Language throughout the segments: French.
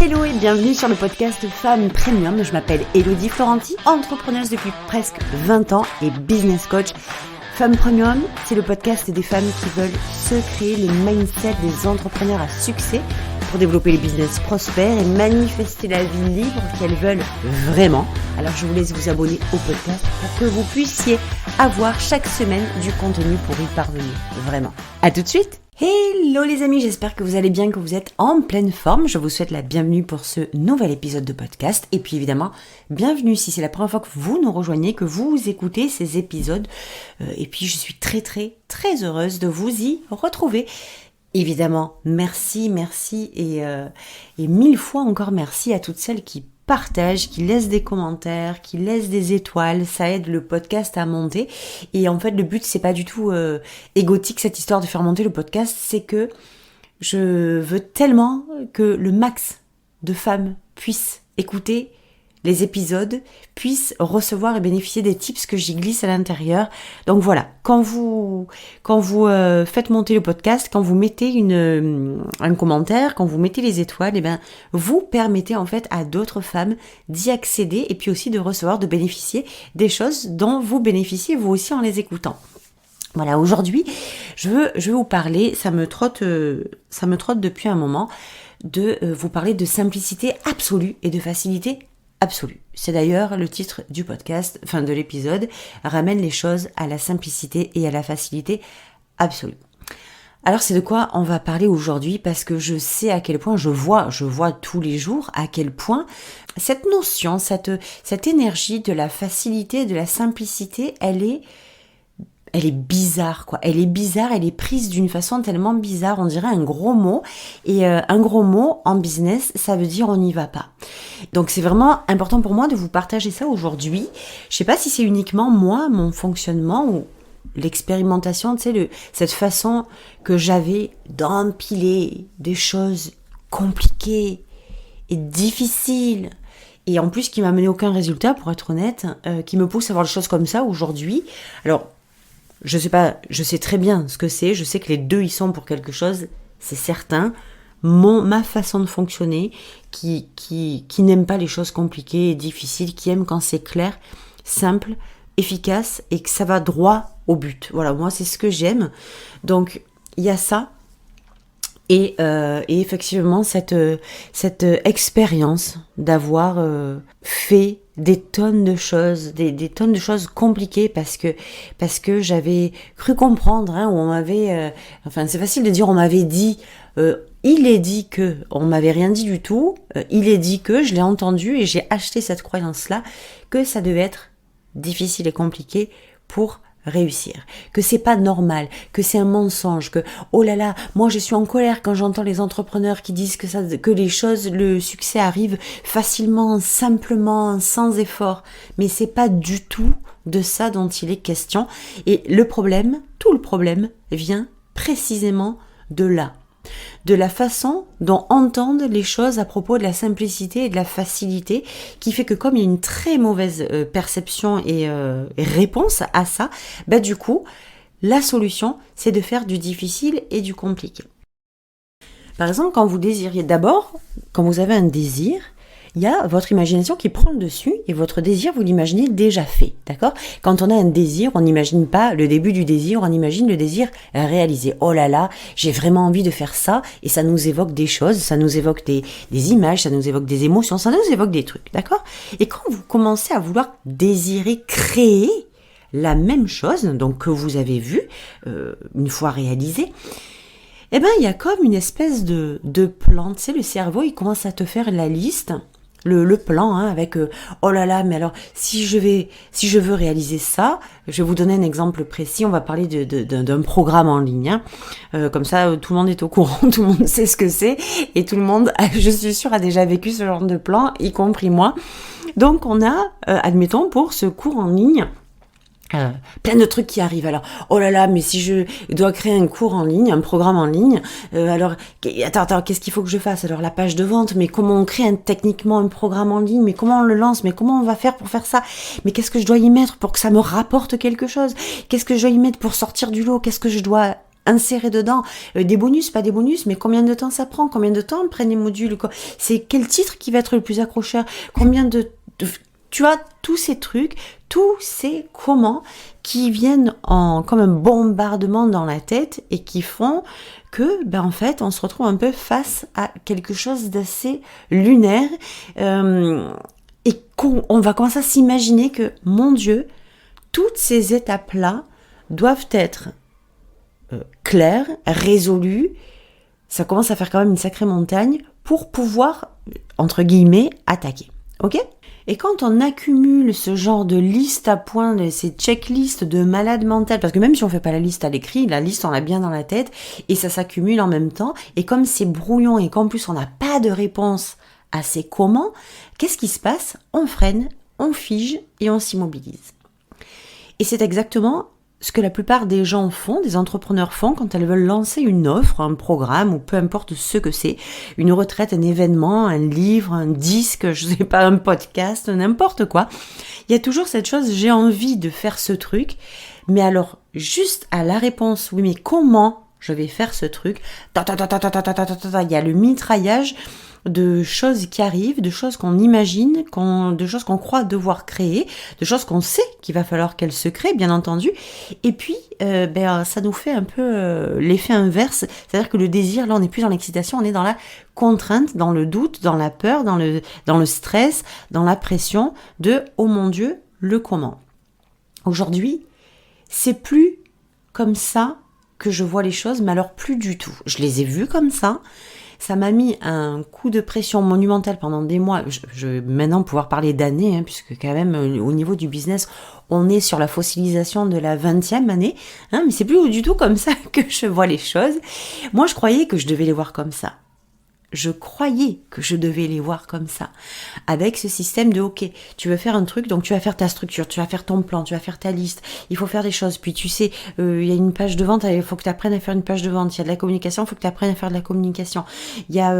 Hello et bienvenue sur le podcast Femmes Premium. Je m'appelle Elodie Florenti, entrepreneuse depuis presque 20 ans et business coach. Femmes Premium, c'est le podcast des femmes qui veulent se créer le mindset des entrepreneurs à succès pour développer les business prospères et manifester la vie libre qu'elles veulent vraiment. Alors je vous laisse vous abonner au podcast pour que vous puissiez avoir chaque semaine du contenu pour y parvenir. Vraiment. À tout de suite. Hello les amis, j'espère que vous allez bien, que vous êtes en pleine forme. Je vous souhaite la bienvenue pour ce nouvel épisode de podcast. Et puis évidemment, bienvenue si c'est la première fois que vous nous rejoignez, que vous écoutez ces épisodes. Et puis je suis très heureuse de vous y retrouver. Évidemment, merci et 1000 fois encore merci à toutes celles qui partagent, qui laissent des commentaires, qui laissent des étoiles. Ça aide le podcast à monter. Et en fait, le but, c'est pas du tout égotique cette histoire de faire monter le podcast. C'est que je veux tellement que le max de femmes puissent écouter les épisodes, puissent recevoir et bénéficier des tips que j'y glisse à l'intérieur. Donc voilà, quand vous faites monter le podcast, quand vous mettez un commentaire, quand vous mettez les étoiles, et ben vous permettez en fait à d'autres femmes d'y accéder et puis aussi de recevoir, de bénéficier des choses dont vous bénéficiez vous aussi en les écoutant. Voilà, aujourd'hui, je veux vous parler, ça me trotte depuis un moment, de vous parler de simplicité absolue et de facilité absolue. C'est d'ailleurs le titre du podcast, de l'épisode, ramène les choses à la simplicité et à la facilité absolue. Alors c'est de quoi on va parler aujourd'hui parce que je sais à quel point, je vois tous les jours à quel point cette notion, cette énergie de la facilité, de la simplicité, elle est bizarre, quoi. Elle est bizarre, elle est prise d'une façon tellement bizarre, on dirait un gros mot. Et un gros mot en business, ça veut dire on n'y va pas. Donc c'est vraiment important pour moi de vous partager ça aujourd'hui. Je sais pas si c'est uniquement moi, mon fonctionnement ou l'expérimentation, tu sais, cette façon que j'avais d'empiler des choses compliquées et difficiles. Et en plus qui m'a mené aucun résultat, pour être honnête, qui me pousse à voir les choses comme ça aujourd'hui. Alors, je sais pas, je sais très bien ce que c'est, je sais que les deux y sont pour quelque chose, c'est certain. Ma façon de fonctionner, qui n'aime pas les choses compliquées et difficiles, qui aime quand c'est clair, simple, efficace et que ça va droit au but. Voilà, moi c'est ce que j'aime. Donc il y a ça. Et effectivement, cette expérience d'avoir fait des tonnes de choses, des tonnes de choses compliquées parce que j'avais cru comprendre, ou on m'avait, c'est facile de dire on m'avait dit, il est dit que, on m'avait rien dit du tout, il est dit que, je l'ai entendu et j'ai acheté cette croyance-là, que ça devait être difficile et compliqué pour réussir, que c'est pas normal, que c'est un mensonge, que oh là là, moi je suis en colère quand j'entends les entrepreneurs qui disent que les choses, le succès arrive facilement, simplement, sans effort, mais c'est pas du tout de ça dont il est question. Et tout le problème vient précisément de là, de la façon dont entendent les choses à propos de la simplicité et de la facilité, qui fait que comme il y a une très mauvaise perception et réponse à ça, du coup, la solution, c'est de faire du difficile et du compliqué. Par exemple, quand vous avez un désir, il y a votre imagination qui prend le dessus et votre désir, vous l'imaginez déjà fait, d'accord ? Quand on a un désir, on n'imagine pas le début du désir, on imagine le désir réalisé. Oh là là, j'ai vraiment envie de faire ça, et ça nous évoque des choses, ça nous évoque des images, ça nous évoque des émotions, ça nous évoque des trucs, d'accord ? Et quand vous commencez à vouloir désirer créer la même chose, donc que vous avez vu une fois réalisé, il y a comme une espèce de plan, tu sais, le cerveau, il commence à te faire la liste, le plan, avec oh là là, mais alors si je veux réaliser ça, je vais vous donner un exemple précis, on va parler d'un programme en ligne, comme ça tout le monde est au courant, tout le monde sait ce que c'est, et tout le monde, je suis sûre, a déjà vécu ce genre de plan, y compris moi. Donc on a, admettons, pour ce cours en ligne, plein de trucs qui arrivent. Alors, oh là là, mais si je dois créer un cours en ligne, un programme en ligne, alors, attends, qu'est-ce qu'il faut que je fasse? Alors, la page de vente, mais comment on crée techniquement un programme en ligne? Mais comment on le lance? Mais comment on va faire pour faire ça? Mais qu'est-ce que je dois y mettre pour que ça me rapporte quelque chose? Qu'est-ce que je dois y mettre pour sortir du lot? Qu'est-ce que je dois insérer dedans des bonus, pas des bonus, mais combien de temps ça prend, combien de temps prennent les modules, c'est quel titre qui va être le plus accrocheur, combien de tu vois, tous ces trucs, tous ces comment qui viennent comme un bombardement dans la tête et qui font que, en fait, on se retrouve un peu face à quelque chose d'assez lunaire et qu'on va commencer à s'imaginer que, mon Dieu, toutes ces étapes-là doivent être claires, résolues. Ça commence à faire quand même une sacrée montagne pour pouvoir, entre guillemets, attaquer. Ok ? Et quand on accumule ce genre de liste à points, ces checklists de malade mental, parce que même si on fait pas la liste à l'écrit, la liste on l'a bien dans la tête et ça s'accumule en même temps. Et comme c'est brouillon et qu'en plus on n'a pas de réponse à ces comment, qu'est-ce qui se passe ? On freine, on fige et on s'immobilise. Et c'est exactement ce que la plupart des gens font, des entrepreneurs font quand elles veulent lancer une offre, un programme ou peu importe ce que c'est, une retraite, un événement, un livre, un disque, je sais pas, un podcast, n'importe quoi. Il y a toujours cette chose, j'ai envie de faire ce truc, mais alors juste à la réponse, oui mais comment je vais faire ce truc, il y a le mitraillage de choses qui arrivent, de choses qu'on imagine, de choses qu'on croit devoir créer, de choses qu'on sait qu'il va falloir qu'elles se créent, bien entendu. Et puis, ça nous fait un peu l'effet inverse, c'est-à-dire que le désir, là, on n'est plus dans l'excitation, on est dans la contrainte, dans le doute, dans la peur, dans le stress, dans la pression de « Oh mon Dieu, le comment ». Aujourd'hui, c'est plus comme ça que je vois les choses, mais alors plus du tout. Je les ai vues comme ça. Ça m'a mis un coup de pression monumental pendant des mois. Je vais maintenant pouvoir parler d'années, puisque quand même, au niveau du business, on est sur la fossilisation de la 20e année. Mais c'est plus du tout comme ça que je vois les choses. Moi, je croyais que je devais les voir comme ça. Je croyais que je devais les voir comme ça, avec ce système de ok, tu veux faire un truc, donc tu vas faire ta structure, tu vas faire ton plan, tu vas faire ta liste, il faut faire des choses, puis tu sais, il y a une page de vente, il faut que tu apprennes à faire une page de vente, il y a de la communication, il faut que tu apprennes à faire de la communication, il y a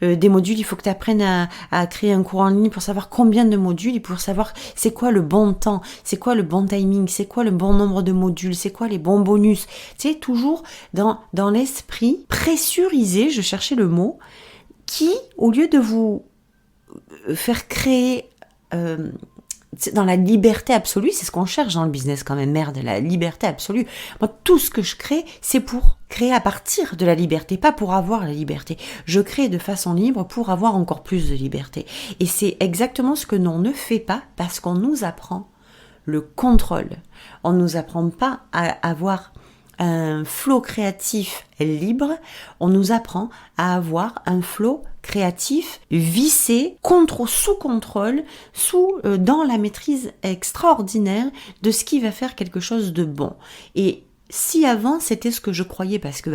des modules, il faut que tu apprennes à créer un cours en ligne pour savoir combien de modules et pour savoir c'est quoi le bon temps, c'est quoi le bon timing, c'est quoi le bon nombre de modules, c'est quoi les bons bonus, tu sais, toujours dans l'esprit pressurisé, je cherchais le mot, qui, au lieu de vous faire créer dans la liberté absolue, c'est ce qu'on cherche dans le business quand même, merde, la liberté absolue. Moi, tout ce que je crée, c'est pour créer à partir de la liberté, pas pour avoir la liberté. Je crée de façon libre pour avoir encore plus de liberté. Et c'est exactement ce que l'on ne fait pas parce qu'on nous apprend le contrôle. On ne nous apprend pas à avoir un flow créatif libre, on nous apprend à avoir un flow créatif vissé, sous contrôle, dans la maîtrise extraordinaire de ce qui va faire quelque chose de bon. Et si avant c'était ce que je croyais, parce que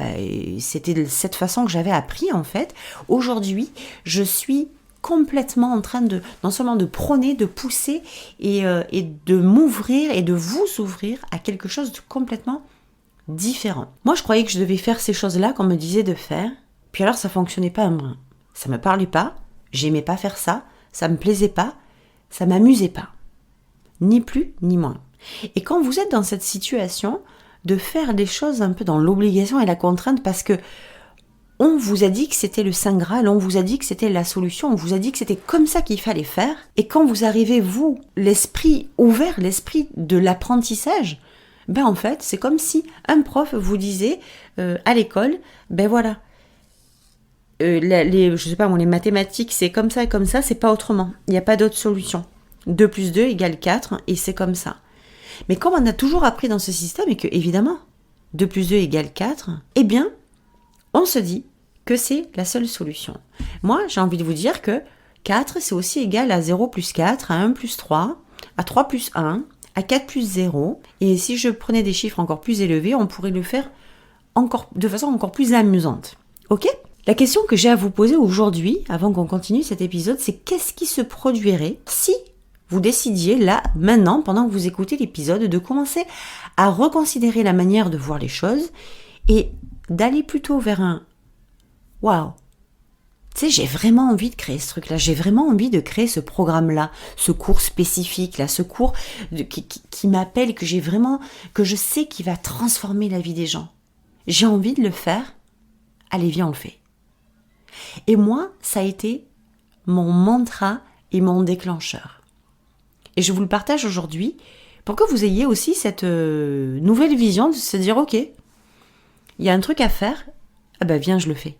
c'était de cette façon que j'avais appris en fait, aujourd'hui je suis complètement en train de, non seulement de prôner, de pousser et de m'ouvrir et de vous ouvrir à quelque chose de complètement différent. Moi, je croyais que je devais faire ces choses-là qu'on me disait de faire, puis alors ça fonctionnait pas un brin. Ça me parlait pas, j'aimais pas faire ça, ça me plaisait pas, ça m'amusait pas. Ni plus, ni moins. Et quand vous êtes dans cette situation de faire des choses un peu dans l'obligation et la contrainte parce que on vous a dit que c'était le Saint Graal, on vous a dit que c'était la solution, on vous a dit que c'était comme ça qu'il fallait faire, et quand vous arrivez, vous, l'esprit ouvert, l'esprit de l'apprentissage, en fait, c'est comme si un prof vous disait à l'école, voilà, les mathématiques, c'est comme ça, c'est pas autrement. Il n'y a pas d'autre solution. 2 plus 2 égale 4, et c'est comme ça. Mais comme on a toujours appris dans ce système, et que, évidemment, 2 plus 2 égale 4, eh bien, on se dit que c'est la seule solution. Moi, j'ai envie de vous dire que 4, c'est aussi égal à 0 plus 4, à 1 plus 3, à 3 plus 1, à 4 plus 0, et si je prenais des chiffres encore plus élevés, on pourrait le faire de façon encore plus amusante. Ok ? La question que j'ai à vous poser aujourd'hui, avant qu'on continue cet épisode, c'est qu'est-ce qui se produirait si vous décidiez là, maintenant, pendant que vous écoutez l'épisode, de commencer à reconsidérer la manière de voir les choses et d'aller plutôt vers un « Waouh !» Tu sais, j'ai vraiment envie de créer ce truc-là, j'ai vraiment envie de créer ce programme-là, ce cours spécifique-là, ce cours qui m'appelle, que je sais qu'il va transformer la vie des gens. j'ai envie de le faire, allez viens on le fait. Et moi, ça a été mon mantra et mon déclencheur. Et je vous le partage aujourd'hui pour que vous ayez aussi cette nouvelle vision de se dire ok, il y a un truc à faire, ah ben viens je le fais.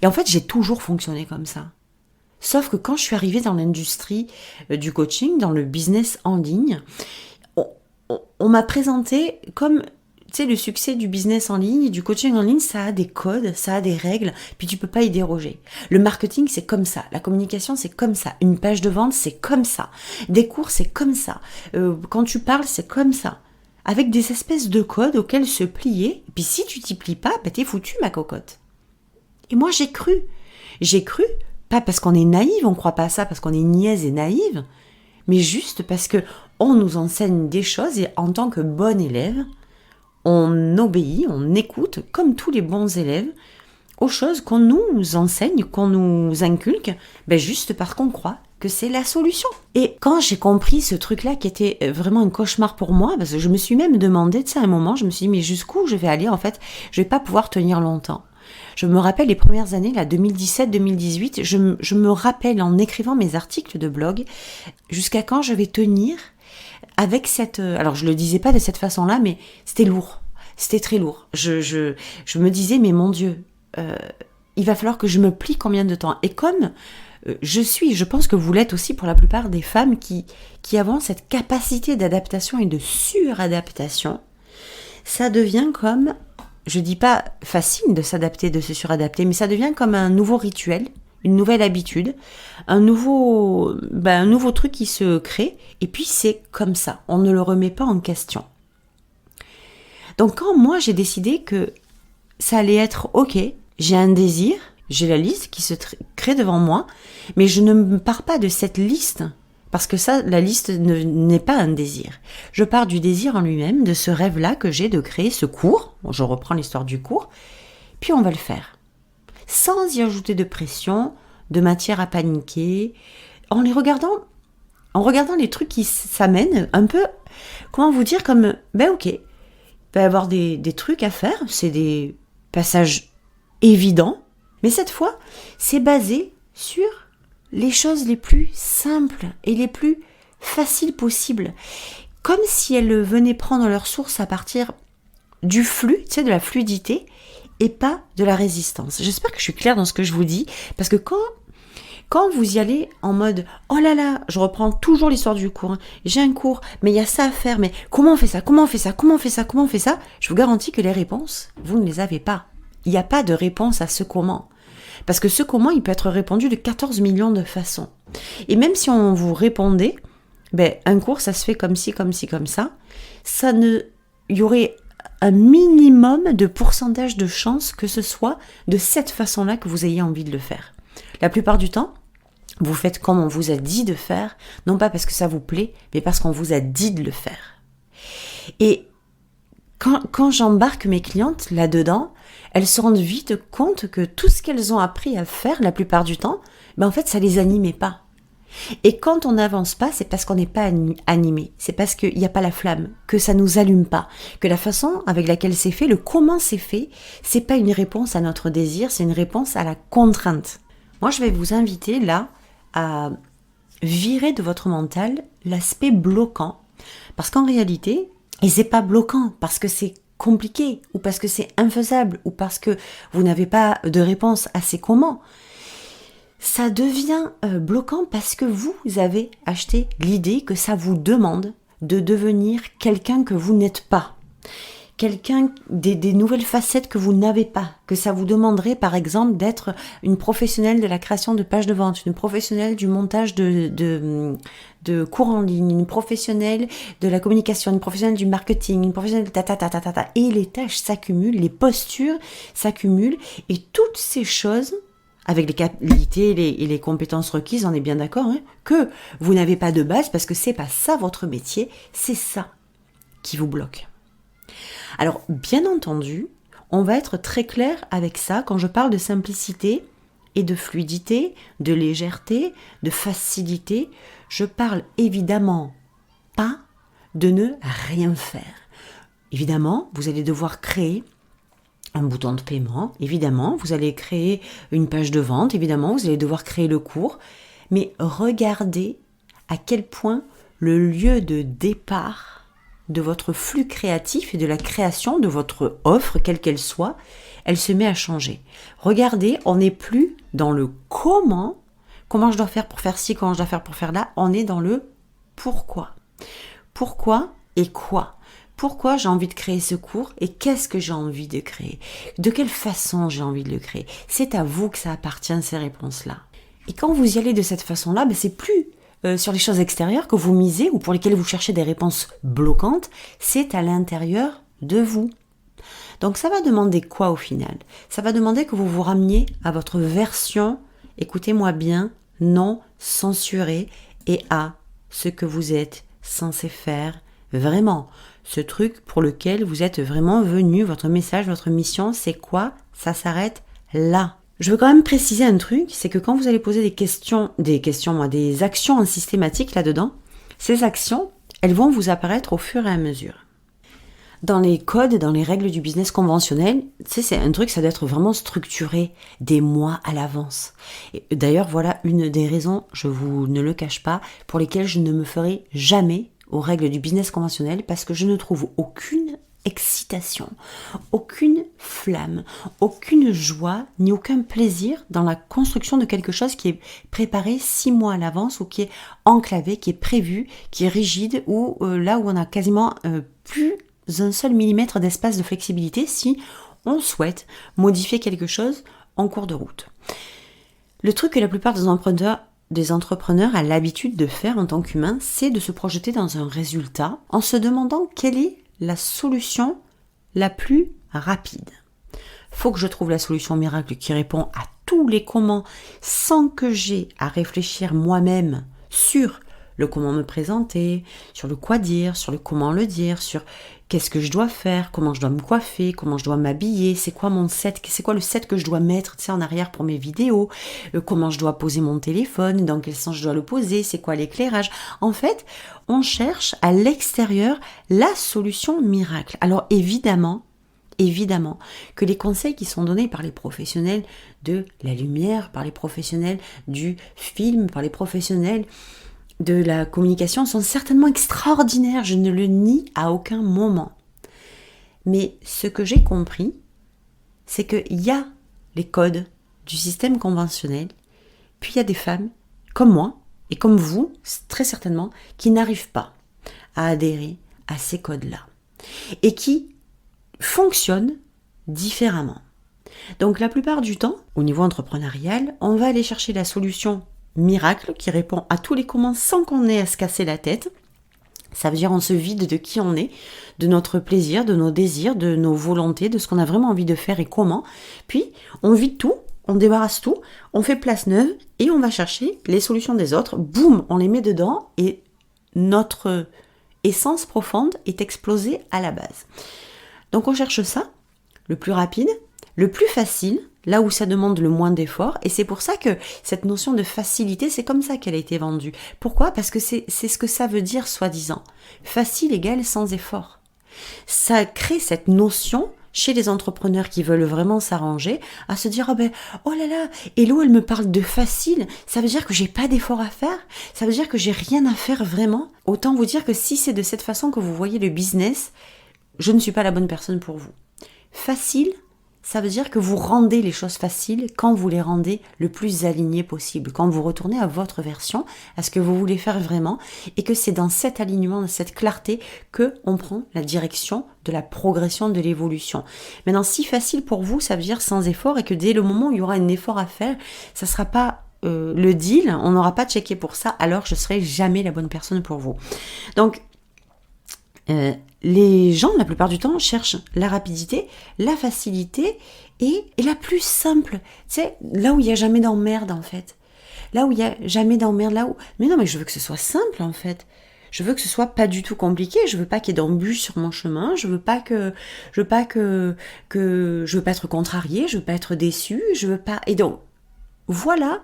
Et en fait j'ai toujours fonctionné comme ça. Sauf que quand je suis arrivée dans l'industrie du coaching, dans le business en ligne, on m'a présenté comme, tu sais, le succès du business en ligne, du coaching en ligne, ça a des codes, ça a des règles, puis tu peux pas y déroger. Le marketing, c'est comme ça. La communication, c'est comme ça. Une page de vente, c'est comme ça. Des cours, c'est comme ça. Quand tu parles, c'est comme ça. Avec des espèces de codes auxquels se plier. Et puis si tu t'y plies pas, t'es foutu, ma cocotte. Et moi, j'ai cru. J'ai cru, pas parce qu'on est naïve, on croit pas à ça, parce qu'on est niaise et naïve, mais juste parce que on nous enseigne des choses et en tant que bon élève, on obéit, on écoute, comme tous les bons élèves, aux choses qu'on nous enseigne, qu'on nous inculque, juste parce qu'on croit que c'est la solution. Et quand j'ai compris ce truc-là qui était vraiment un cauchemar pour moi, parce que je me suis même demandé, tu sais, à un moment, je me suis dit, mais jusqu'où je vais aller, en fait, je vais pas pouvoir tenir longtemps. Je me rappelle les premières années, là, 2017-2018, je me rappelle en écrivant mes articles de blog, jusqu'à quand je vais tenir avec cette... alors, je le disais pas de cette façon-là, mais c'était lourd. C'était très lourd. Je me disais, mais mon Dieu, il va falloir que je me plie combien de temps ? Et comme je pense que vous l'êtes aussi pour la plupart des femmes qui avons cette capacité d'adaptation et de suradaptation, ça devient comme... je dis pas facile de s'adapter, de se suradapter, mais ça devient comme un nouveau rituel, une nouvelle habitude, un nouveau truc qui se crée, et puis c'est comme ça, on ne le remet pas en question. Donc quand moi j'ai décidé que ça allait être ok, j'ai un désir, j'ai la liste qui se crée devant moi, mais je ne me pars pas de cette liste, parce que ça, la liste n'est pas un désir. Je pars du désir en lui-même, de ce rêve-là que j'ai de créer ce cours. Bon, je reprends l'histoire du cours. Puis on va le faire. Sans y ajouter de pression, de matière à paniquer. En regardant les trucs qui s'amènent, un peu, comment vous dire, comme, ok, il va y avoir des trucs à faire. C'est des passages évidents. Mais cette fois, c'est basé sur les choses les plus simples et les plus faciles possibles. Comme si elles venaient prendre leur source à partir du flux, tu sais, de la fluidité, et pas de la résistance. J'espère que je suis claire dans ce que je vous dis, parce que quand vous y allez en mode « Oh là là, je reprends toujours l'histoire du cours, j'ai un cours, mais il y a ça à faire, mais comment on fait ça, comment on fait ça, comment on fait ça, comment on fait ça ?» Je vous garantis que les réponses, vous ne les avez pas. Il n'y a pas de réponse à ce comment. Parce que ce comment, il peut être répondu de 14 millions de façons. Et même si on vous répondait, un cours, ça se fait comme ci, comme ci, comme ça, il y aurait un minimum de pourcentage de chance que ce soit de cette façon-là que vous ayez envie de le faire. La plupart du temps, vous faites comme on vous a dit de faire, non pas parce que ça vous plaît, mais parce qu'on vous a dit de le faire. Et quand j'embarque mes clientes là-dedans, elles se rendent vite compte que tout ce qu'elles ont appris à faire la plupart du temps, en fait, ça les animait pas. Et quand on n'avance pas, c'est parce qu'on n'est pas animé. C'est parce qu'il n'y a pas la flamme, que ça nous allume pas, que la façon avec laquelle c'est fait, le comment c'est fait, c'est pas une réponse à notre désir, c'est une réponse à la contrainte. Moi, je vais vous inviter là à virer de votre mental l'aspect bloquant. Parce qu'en réalité, et c'est pas bloquant parce que c'est compliqué, ou parce que c'est infaisable, ou parce que vous n'avez pas de réponse à ces comment. Ça devient bloquant parce que vous avez acheté l'idée que ça vous demande de devenir quelqu'un que vous n'êtes pas. Quelqu'un des nouvelles facettes que vous n'avez pas, que ça vous demanderait par exemple d'être une professionnelle de la création de pages de vente, une professionnelle du montage de cours en ligne, une professionnelle de la communication, une professionnelle du marketing, une professionnelle de et les tâches s'accumulent, les postures s'accumulent et toutes ces choses avec les qualités et les compétences requises, on est bien d'accord, que vous n'avez pas de base parce que c'est pas ça votre métier, c'est ça qui vous bloque. Alors, bien entendu, on va être très clair avec ça quand je parle de simplicité et de fluidité, de légèreté, de facilité. Je parle évidemment pas de ne rien faire. Évidemment, vous allez devoir créer un bouton de paiement, évidemment, vous allez créer une page de vente, évidemment, vous allez devoir créer le cours, mais regardez à quel point le lieu de départ de votre flux créatif et de la création de votre offre, quelle qu'elle soit, elle se met à changer. Regardez, on n'est plus dans le comment je dois faire pour faire ci, comment je dois faire pour faire là, on est dans le pourquoi. Pourquoi et quoi ? Pourquoi j'ai envie de créer ce cours et qu'est-ce que j'ai envie de créer ? De quelle façon j'ai envie de le créer ? C'est à vous que ça appartient, ces réponses-là. Et quand vous y allez de cette façon-là, c'est plus sur les choses extérieures que vous misez ou pour lesquelles vous cherchez des réponses bloquantes, c'est à l'intérieur de vous. Donc ça va demander quoi au final ? Ça va demander que vous vous rameniez à votre version, écoutez-moi bien, non censurée et à ce que vous êtes censé faire vraiment. Ce truc pour lequel vous êtes vraiment venu, votre message, votre mission, c'est quoi ? Ça s'arrête là. Je veux quand même préciser un truc, c'est que quand vous allez poser des actions en systématique là-dedans, ces actions, elles vont vous apparaître au fur et à mesure. Dans les codes, dans les règles du business conventionnel, c'est un truc, ça doit être vraiment structuré des mois à l'avance. Et d'ailleurs, voilà une des raisons, je vous ne le cache pas, pour lesquelles je ne me ferai jamais aux règles du business conventionnel, parce que je ne trouve aucune excitation, aucune flamme, aucune joie, ni aucun plaisir dans la construction de quelque chose qui est préparé 6 mois à l'avance ou qui est enclavé, qui est prévu, qui est rigide, ou là où on a quasiment plus un seul millimètre d'espace de flexibilité si on souhaite modifier quelque chose en cours de route. Le truc que la plupart des entrepreneurs a l'habitude de faire en tant qu'humain, c'est de se projeter dans un résultat en se demandant quelle est la solution la plus rapide. Faut que je trouve la solution miracle qui répond à tous les comment sans que j'ai à réfléchir moi-même sur le comment me présenter, sur le quoi dire, sur le comment le dire, sur qu'est-ce que je dois faire, comment je dois me coiffer, comment je dois m'habiller, c'est quoi mon set, c'est quoi le set que je dois mettre en arrière pour mes vidéos, comment je dois poser mon téléphone, dans quel sens je dois le poser, c'est quoi l'éclairage. En fait, on cherche à l'extérieur la solution miracle. Alors évidemment que les conseils qui sont donnés par les professionnels de la lumière, par les professionnels du film, par les professionnels de la communication sont certainement extraordinaires, je ne le nie à aucun moment. Mais ce que j'ai compris, c'est qu'il y a les codes du système conventionnel, puis il y a des femmes comme moi, et comme vous, très certainement, qui n'arrivent pas à adhérer à ces codes-là, et qui fonctionnent différemment. Donc la plupart du temps, au niveau entrepreneurial, on va aller chercher la solution miracle qui répond à tous les comment sans qu'on ait à se casser la tête. Ça veut dire on se vide de qui on est, de notre plaisir, de nos désirs, de nos volontés, de ce qu'on a vraiment envie de faire et comment. Puis on vide tout, on débarrasse tout, on fait place neuve et on va chercher les solutions des autres. Boum, on les met dedans et notre essence profonde est explosée à la base. Donc on cherche ça, le plus rapide, le plus facile, là où ça demande le moins d'efforts, et c'est pour ça que cette notion de facilité, c'est comme ça qu'elle a été vendue. Pourquoi ? Parce que c'est ce que ça veut dire, soi-disant. Facile égale sans effort. Ça crée cette notion chez les entrepreneurs qui veulent vraiment s'arranger, à se dire oh là là, Hello, elle me parle de facile, ça veut dire que j'ai pas d'effort à faire, ça veut dire que j'ai rien à faire vraiment. Autant vous dire que si c'est de cette façon que vous voyez le business, je ne suis pas la bonne personne pour vous. Facile, ça veut dire que vous rendez les choses faciles quand vous les rendez le plus alignées possible, quand vous retournez à votre version, à ce que vous voulez faire vraiment, et que c'est dans cet alignement, dans cette clarté, que on prend la direction de la progression, de l'évolution. Maintenant, si facile pour vous, ça veut dire sans effort, et que dès le moment où il y aura un effort à faire, ça sera pas le deal, on n'aura pas checké pour ça, alors je serai jamais la bonne personne pour vous. Donc, les gens, la plupart du temps, cherchent la rapidité, la facilité et la plus simple. Tu sais, là où il n'y a jamais d'emmerde, en fait. Là où il n'y a jamais d'emmerde, là où... Mais non, mais je veux que ce soit simple, en fait. Je veux que ce soit pas du tout compliqué. Je veux pas qu'il y ait d'embûches sur mon chemin. Je veux pas être contrariée. Je veux pas être déçue. Je veux pas... Et donc, voilà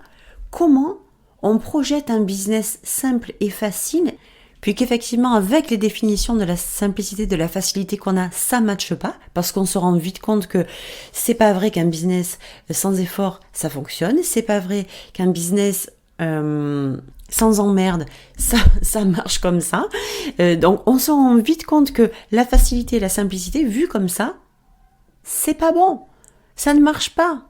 comment on projette un business simple et facile puis qu'effectivement avec les définitions de la simplicité, de la facilité qu'on a, ça matche pas, parce qu'on se rend vite compte que c'est pas vrai qu'un business sans effort, ça fonctionne, c'est pas vrai qu'un business sans emmerde, ça marche comme ça. Donc on se rend vite compte que la facilité et la simplicité, vues comme ça, c'est pas bon, ça ne marche pas.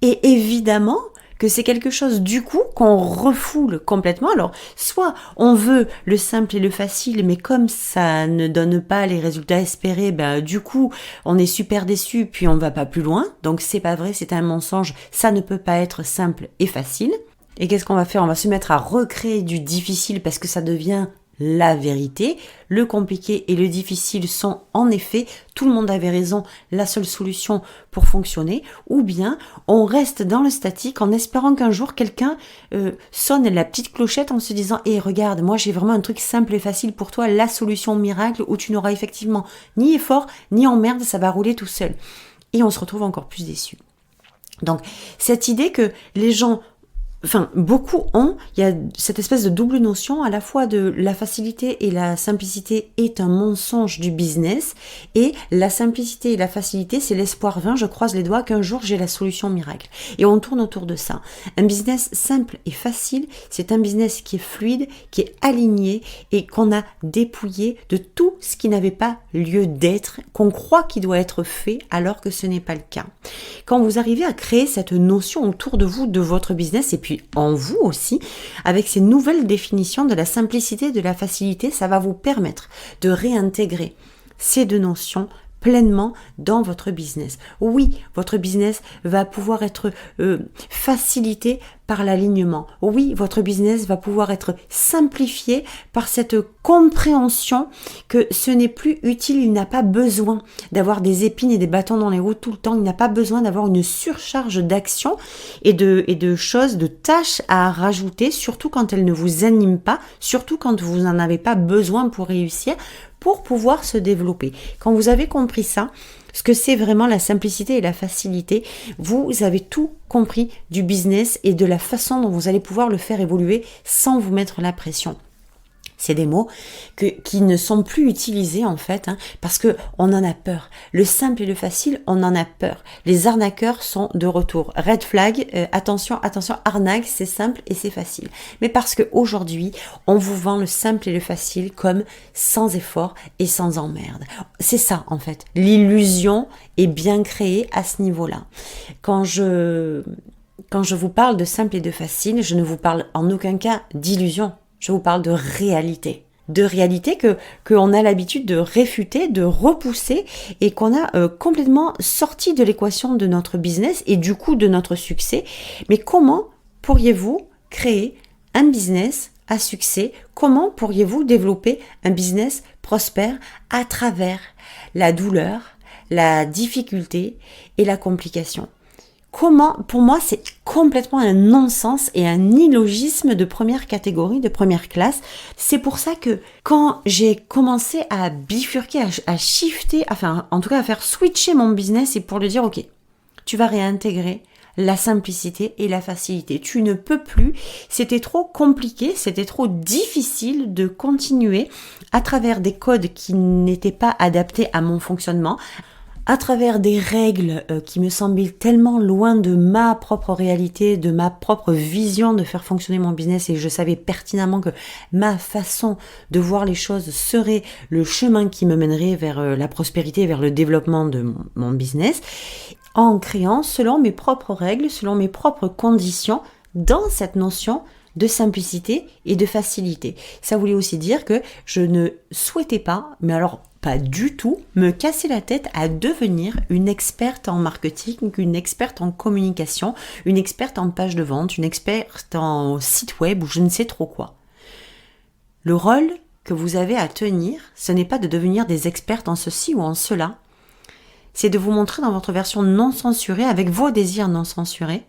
Et évidemment que c'est quelque chose du coup qu'on refoule complètement. Alors, soit on veut le simple et le facile, mais comme ça ne donne pas les résultats espérés, du coup, on est super déçu, puis on va pas plus loin. Donc c'est pas vrai, c'est un mensonge, ça ne peut pas être simple et facile. Et qu'est-ce qu'on va faire ? On va se mettre à recréer du difficile parce que ça devient la vérité. Le compliqué et le difficile sont en effet, tout le monde avait raison, la seule solution pour fonctionner. Ou bien on reste dans le statique en espérant qu'un jour quelqu'un sonne la petite clochette en se disant « regarde, moi j'ai vraiment un truc simple et facile pour toi, la solution miracle où tu n'auras effectivement ni effort, ni emmerde, ça va rouler tout seul. » Et on se retrouve encore plus déçu. Donc cette idée que les gens... beaucoup il y a cette espèce de double notion, à la fois de la facilité et la simplicité est un mensonge du business, et la simplicité et la facilité, c'est l'espoir vain, je croise les doigts qu'un jour j'ai la solution miracle. Et on tourne autour de ça. Un business simple et facile, c'est un business qui est fluide, qui est aligné et qu'on a dépouillé de tout ce qui n'avait pas lieu d'être, qu'on croit qu'il doit être fait alors que ce n'est pas le cas. Quand vous arrivez à créer cette notion autour de vous, de votre business, et puis en vous aussi, avec ces nouvelles définitions de la simplicité et de la facilité, ça va vous permettre de réintégrer ces deux notions pleinement dans votre business. Oui, votre business va pouvoir être facilité par l'alignement. Oui, votre business va pouvoir être simplifié par cette compréhension que ce n'est plus utile, il n'a pas besoin d'avoir des épines et des bâtons dans les roues tout le temps, il n'a pas besoin d'avoir une surcharge d'actions et de choses, de tâches à rajouter, surtout quand elles ne vous animent pas, surtout quand vous n'en avez pas besoin pour réussir, pour pouvoir se développer. Quand vous avez compris ça, ce que c'est vraiment la simplicité et la facilité, vous avez tout compris du business et de la façon dont vous allez pouvoir le faire évoluer sans vous mettre la pression. C'est des mots qui ne sont plus utilisés en fait, parce que on en a peur. Le simple et le facile, on en a peur. Les arnaqueurs sont de retour. Red flag, attention, arnaque, c'est simple et c'est facile. Mais parce que aujourd'hui, on vous vend le simple et le facile comme sans effort et sans emmerde. C'est ça en fait. L'illusion est bien créée à ce niveau-là. Quand je vous parle de simple et de facile, je ne vous parle en aucun cas d'illusion. Je vous parle de réalité. De réalité qu'on a l'habitude de réfuter, de repousser et qu'on a complètement sorti de l'équation de notre business et du coup de notre succès. Mais comment pourriez-vous créer un business à succès? Comment pourriez-vous développer un business prospère à travers la douleur, la difficulté et la complication? Comment, pour moi, c'est complètement un non-sens et un illogisme de première catégorie, de première classe. C'est pour ça que quand j'ai commencé à bifurquer, à shifter, en tout cas à faire switcher mon business, c'est pour le dire, ok, tu vas réintégrer la simplicité et la facilité. Tu ne peux plus, c'était trop compliqué, c'était trop difficile de continuer à travers des codes qui n'étaient pas adaptés à mon fonctionnement, à travers des règles qui me semblaient tellement loin de ma propre réalité, de ma propre vision de faire fonctionner mon business, et je savais pertinemment que ma façon de voir les choses serait le chemin qui me mènerait vers la prospérité, vers le développement de mon business, en créant selon mes propres règles, selon mes propres conditions, dans cette notion de simplicité et de facilité. Ça voulait aussi dire que je ne souhaitais pas, mais alors pas du tout, me casser la tête à devenir une experte en marketing, une experte en communication, une experte en page de vente, une experte en site web ou je ne sais trop quoi. Le rôle que vous avez à tenir, ce n'est pas de devenir des expertes en ceci ou en cela, c'est de vous montrer dans votre version non censurée, avec vos désirs non censurés,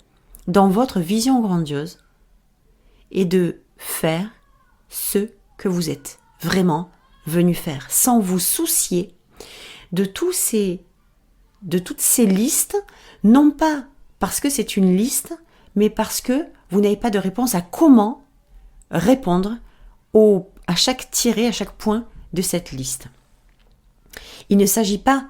dans votre vision grandiose, et de faire ce que vous êtes vraiment venu faire, sans vous soucier de toutes ces listes, non pas parce que c'est une liste, mais parce que vous n'avez pas de réponse à comment répondre à chaque tiré, à chaque point de cette liste. Il ne s'agit pas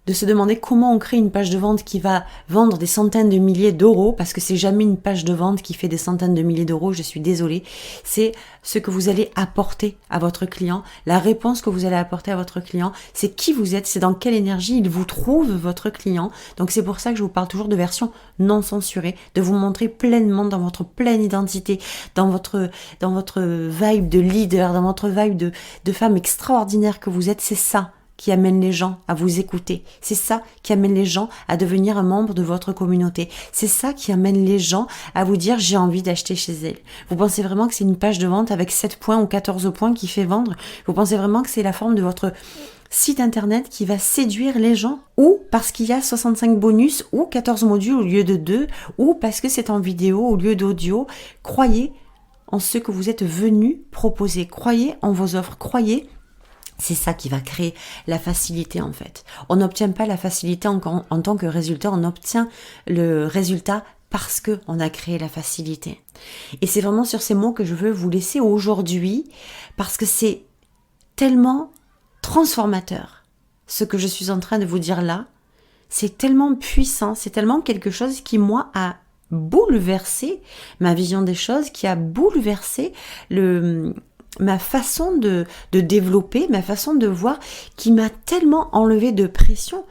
de se demander comment on crée une page de vente qui va vendre des centaines de milliers d'euros, parce que c'est jamais une page de vente qui fait des centaines de milliers d'euros, je suis désolée. C'est ce que vous allez apporter à votre client, la réponse que vous allez apporter à votre client, c'est qui vous êtes, c'est dans quelle énergie il vous trouve, votre client. Donc c'est pour ça que je vous parle toujours de version non censurée, de vous montrer pleinement dans votre pleine identité, dans votre vibe de leader, dans votre vibe de femme extraordinaire que vous êtes, c'est ça qui amène les gens à vous écouter. C'est ça qui amène les gens à devenir un membre de votre communauté. C'est ça qui amène les gens à vous dire « j'ai envie d'acheter chez elle ». Vous pensez vraiment que c'est une page de vente avec 7 points ou 14 points qui fait vendre? Vous pensez vraiment que c'est la forme de votre site internet qui va séduire les gens? Ou parce qu'il y a 65 bonus ou 14 modules au lieu de 2, ou parce que c'est en vidéo au lieu d'audio? Croyez en ce que vous êtes venu proposer. Croyez en vos offres. Croyez. C'est ça qui va créer la facilité en fait. On n'obtient pas la facilité en tant que résultat, on obtient le résultat parce qu'on a créé la facilité. Et c'est vraiment sur ces mots que je veux vous laisser aujourd'hui parce que c'est tellement transformateur. Ce que je suis en train de vous dire là, c'est tellement puissant, c'est tellement quelque chose qui moi a bouleversé ma vision des choses, qui a bouleversé ma façon de développer, ma façon de voir, qui m'a tellement enlevé de pression.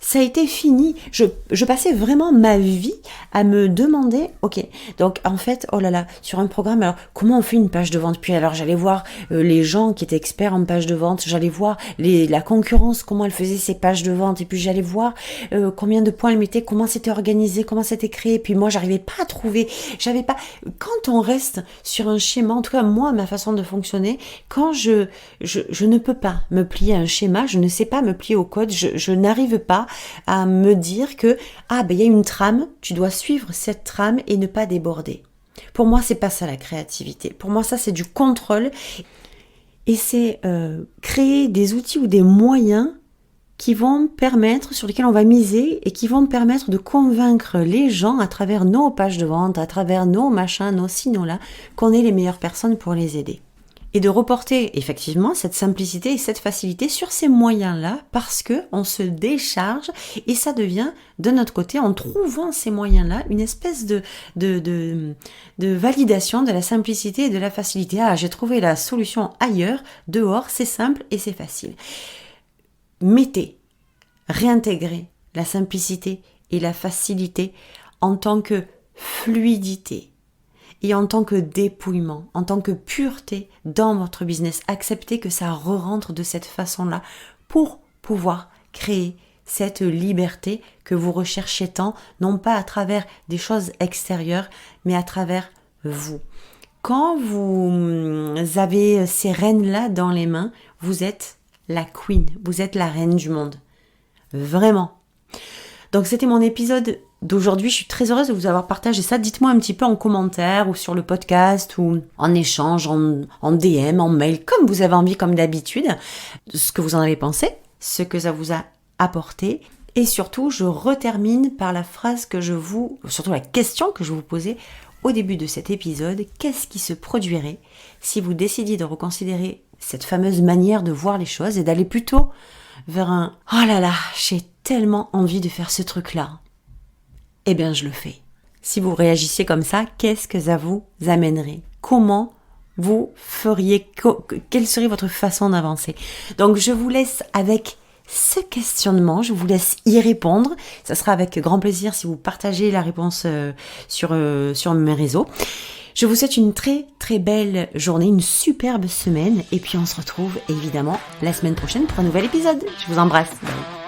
Ça a été fini. Je passais vraiment ma vie à me demander, ok, donc en fait, oh là là, sur un programme, alors comment on fait une page de vente? Puis alors j'allais voir les gens qui étaient experts en page de vente, j'allais voir la concurrence, comment elle faisait ses pages de vente, et puis j'allais voir combien de points elle mettait, comment c'était organisé, comment c'était créé, puis moi j'arrivais pas à trouver, quand on reste sur un schéma, en tout cas moi, ma façon de fonctionner, quand je ne peux pas me plier à un schéma, je ne sais pas me plier au code, je n'arrive pas à me dire que il y a une trame, tu dois suivre cette trame et ne pas déborder. Pour moi, c'est pas ça la créativité. Pour moi, ça c'est du contrôle et c'est créer des outils ou des moyens qui vont permettre, sur lesquels on va miser et qui vont permettre de convaincre les gens à travers nos pages de vente, à travers nos machins, nos signaux là, qu'on est les meilleures personnes pour les aider. Et de reporter effectivement cette simplicité et cette facilité sur ces moyens-là parce que on se décharge et ça devient de notre côté, en trouvant ces moyens-là, une espèce de validation de la simplicité et de la facilité. Ah, j'ai trouvé la solution ailleurs, dehors, c'est simple et c'est facile. Réintégrez la simplicité et la facilité en tant que fluidité. Et en tant que dépouillement, en tant que pureté dans votre business, acceptez que ça re-rentre de cette façon-là pour pouvoir créer cette liberté que vous recherchez tant, non pas à travers des choses extérieures, mais à travers vous. Quand vous avez ces rênes-là dans les mains, vous êtes la queen, vous êtes la reine du monde. Vraiment. Donc c'était mon épisode d'aujourd'hui, je suis très heureuse de vous avoir partagé ça. Dites-moi un petit peu en commentaire ou sur le podcast ou en échange, en DM, en mail, comme vous avez envie, comme d'habitude, ce que vous en avez pensé, ce que ça vous a apporté. Et surtout, je retermine par la phrase surtout la question que je vous posais au début de cet épisode. Qu'est-ce qui se produirait si vous décidiez de reconsidérer cette fameuse manière de voir les choses et d'aller plutôt vers un « oh là là, j'ai tellement envie de faire ce truc-là ». Eh bien, je le fais. Si vous réagissiez comme ça, qu'est-ce que ça vous amènerait? Comment vous feriez? Quelle serait votre façon d'avancer? Donc, je vous laisse avec ce questionnement. Je vous laisse y répondre. Ça sera avec grand plaisir si vous partagez la réponse sur mes réseaux. Je vous souhaite une très très belle journée, une superbe semaine. Et puis, on se retrouve évidemment la semaine prochaine pour un nouvel épisode. Je vous embrasse. Bye.